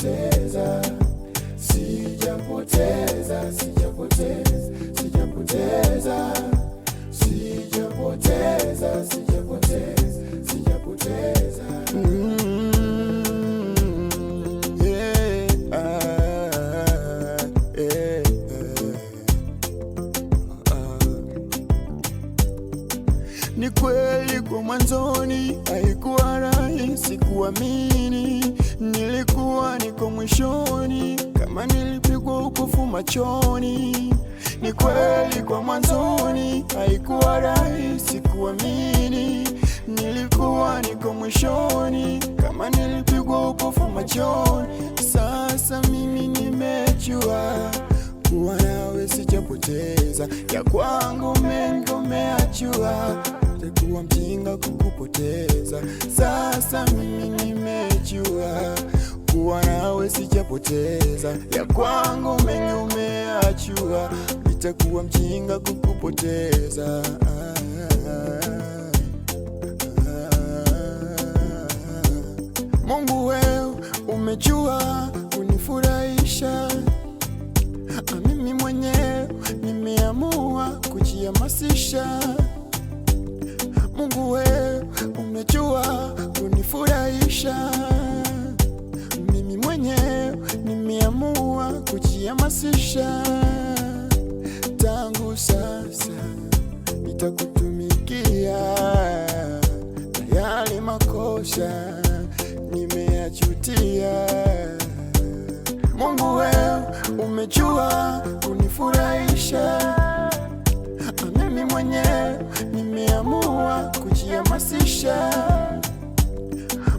sijapoteza, sijapoteza, sijapoteza, sijapoteza, sijapoteza, sijapoteza, sijapoteza. Ni kweli kwa mwanzoni haikuwa rahisi kuamini, nilikuwa niko mwishoni kama nilipigwa upofu machoni. Ni kweli kwa mwanzoni haikuwa rahisi kuamini, nilikuwa niko mwishoni kama nilipigwa upofu machoni. Sasa mimi nimejua kuwa nawe sijapoteza, ya kwangu mengi umeachua, sikuwa mjinga kukupoteza. Sasa mimi nimejua kuwa nawe sijapoteza, ya kwangu mengi umeachua, nitakuwa mjinga kukupoteza. Mungu wewe umejua kunifurahisha, mimi mwenyewe nimeamua kujihamasisha. Mungu wewe umejua kunifurahisha, mimi mwenyewe nimeamua kujihamasisha. Tangu sasa nitakutumikia, na yale makosa nimeyajutia. Mungu wewe umejua kunifurahisha, mimi mwenyewe nimeamua kujihamasisha.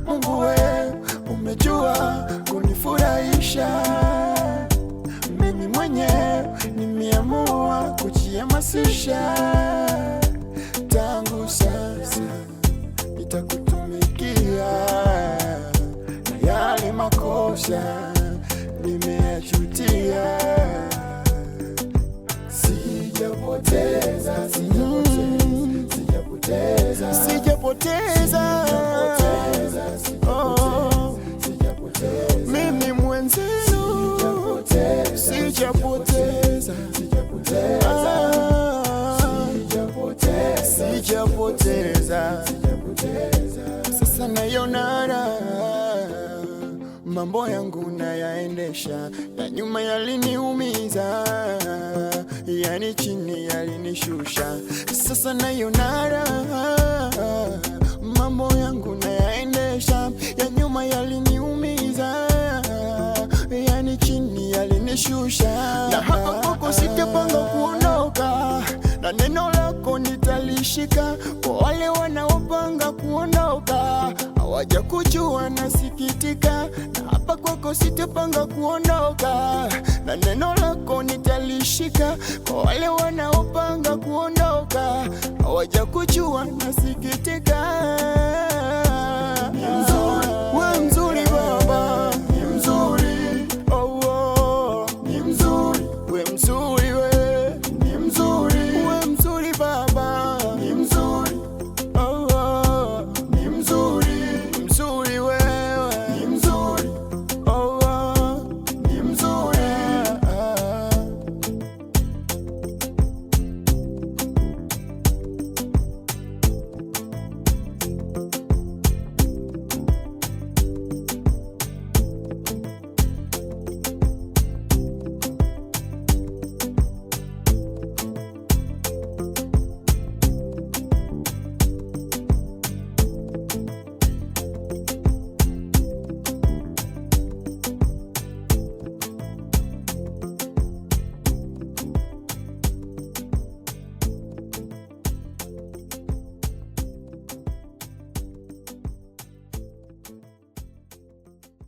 Mungu wewe umejua kunifurahisha, mimi mwenyewe nimeamua kujihamasisha. Tangu sasa nitakutumikia, na yale makosa nimeyajutia. Sijapoteza, sijapoteza, sijapoteza, sijapoteza, mimi mwenzenu sijapoteza, sijapoteza. Sasa nayonara mambo yangu nayaendesha, ya nyuma yaliniumiza, yani chini yalinishusha. Sasa nayonara mambo yangu nayaendesha, ya nyuma yaliniumiza, yani chini yalinishusha. Na hapa kwako sitapanga kuondoka, na neno lako nitalishika. Kwa wale wanaopanga kuondoka hawaja kujua nasikitika, na hapa kwako sitapanga kuondoka, na neno lako nitalishika. Kwa wale wanaopanga kuondoka hawaja kujua nasikitika.